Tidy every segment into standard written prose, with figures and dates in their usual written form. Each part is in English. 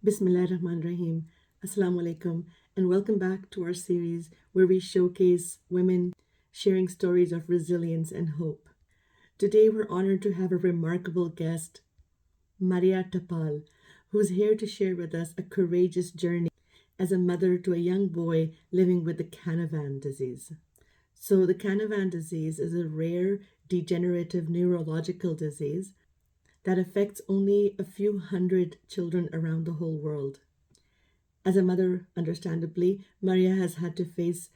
Bismillahirrahmanirrahim. Assalamu alaikum, and welcome back to our series where we showcase women sharing stories of resilience and hope. Today, we're honored to have a remarkable guest, Maria Tapal, who's here to share with us a courageous journey as a mother to a young boy living with the Canavan disease. So, the Canavan disease is a rare degenerative neurological disease that affects only a few hundred children around the whole world. As a mother, understandably, Maria has had to face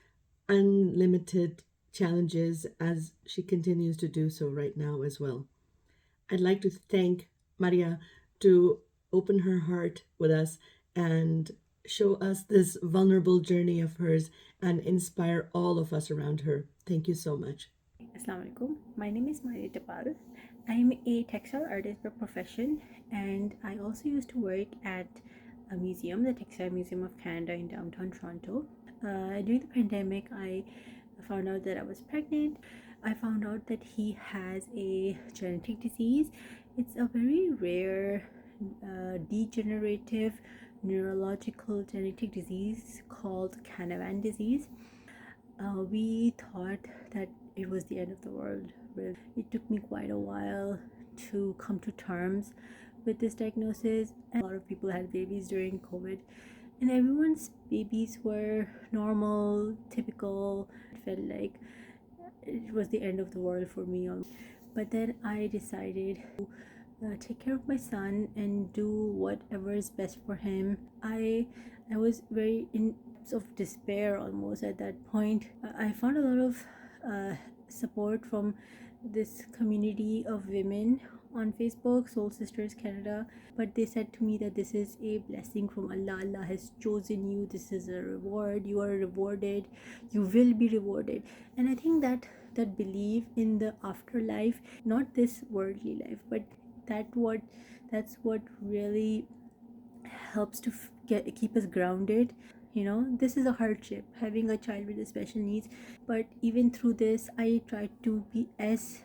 unlimited challenges as she continues to do so right now as well. I'd like to thank Maria to open her heart with us and show us this vulnerable journey of hers and inspire all of us around her. Thank you so much. Assalamu alaikum. My name is Maria Tapal. I'm a textile artist by profession, and I also used to work at a museum, the Textile Museum of Canada in downtown Toronto. During the pandemic, I found out that I was pregnant. I found out that he has a genetic disease. It's a very rare, degenerative neurological genetic disease called Canavan disease. We thought that it was the end of the world. It took me quite a while to come to terms with this diagnosis. And a lot of people had babies during COVID, and everyone's babies were normal, typical. It felt like it was the end of the world for me. But then I decided to take care of my son and do whatever is best for him. I was very in of despair almost at that point. I found a lot of support from this community of women on Facebook, Soul Sisters Canada, but they said to me that this is a blessing from Allah. Allah has chosen you. This is a reward. You are rewarded. You will be rewarded. And I think that belief in the afterlife, not this worldly life, but that's what really helps to keep us grounded. This is a hardship, having a child with special needs, but even through this I try to be as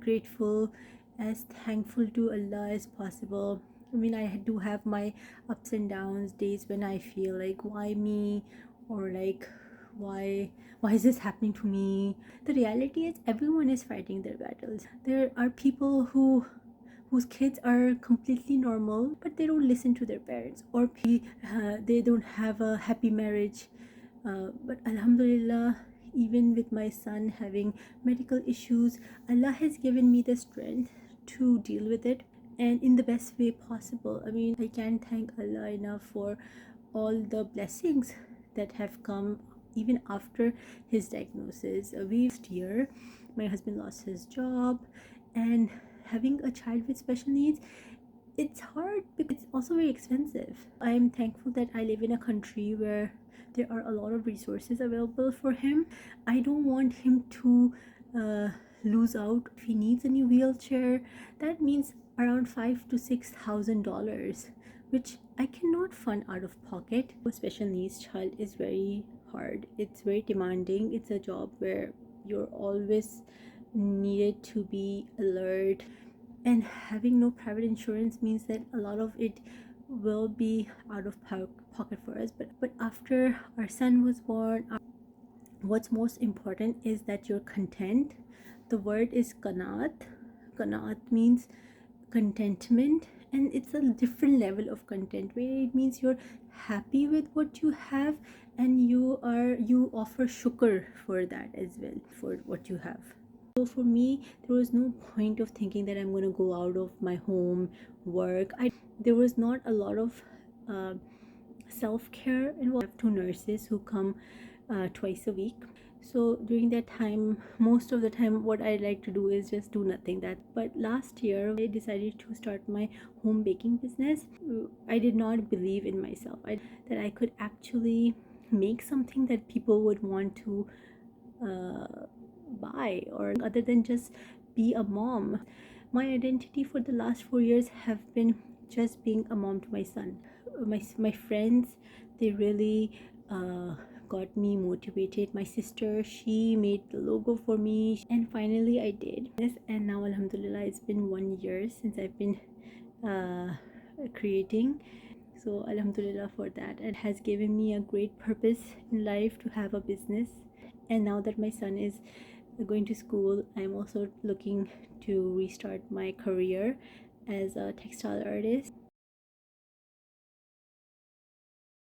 grateful, as thankful to Allah as possible. I mean, I do have my ups and downs, days when I feel like, why me, or like, why is this happening to me. The reality is everyone is fighting their battles. There are people whose kids are completely normal, but they don't listen to their parents, or they don't have a happy marriage. But Alhamdulillah, even with my son having medical issues, Allah has given me the strength to deal with it, and in the best way possible. I mean, I can't thank Allah enough for all the blessings that have come even after his diagnosis. Last year, my husband lost his job, and having a child with special needs, it's hard because it's also very expensive. I am thankful that I live in a country where there are a lot of resources available for him. I don't want him to lose out. If he needs a new wheelchair, that means around $5,000 to $6,000, which I cannot fund out of pocket. A special needs child is very hard. It's very demanding. It's a job where you're always needed to be alert, and having no private insurance means that a lot of it will be out of pocket for us. But after our son was born, what's most important is that you're content. The word is qanaat means contentment, and it's a different level of content where it means you're happy with what you have, and you offer shukr for that as well, for what you have. So for me, there was no point of thinking that I'm going to go out of my home, work. There was not a lot of self-care involved. I have two nurses who come twice a week. So during that time, most of the time, what I like to do is just do nothing. But last year, I decided to start my home baking business. I did not believe in myself that I could actually make something that people would want to buy, or other than just be a mom. My identity for the last 4 years have been just being a mom to my son. My friends, they really got me motivated. My sister, she made the logo for me, and finally I did this. And now alhamdulillah, it's been 1 year since I've been creating. So alhamdulillah for that. It has given me a great purpose in life to have a business. And now that my son is going to school, I'm also looking to restart my career as a textile artist.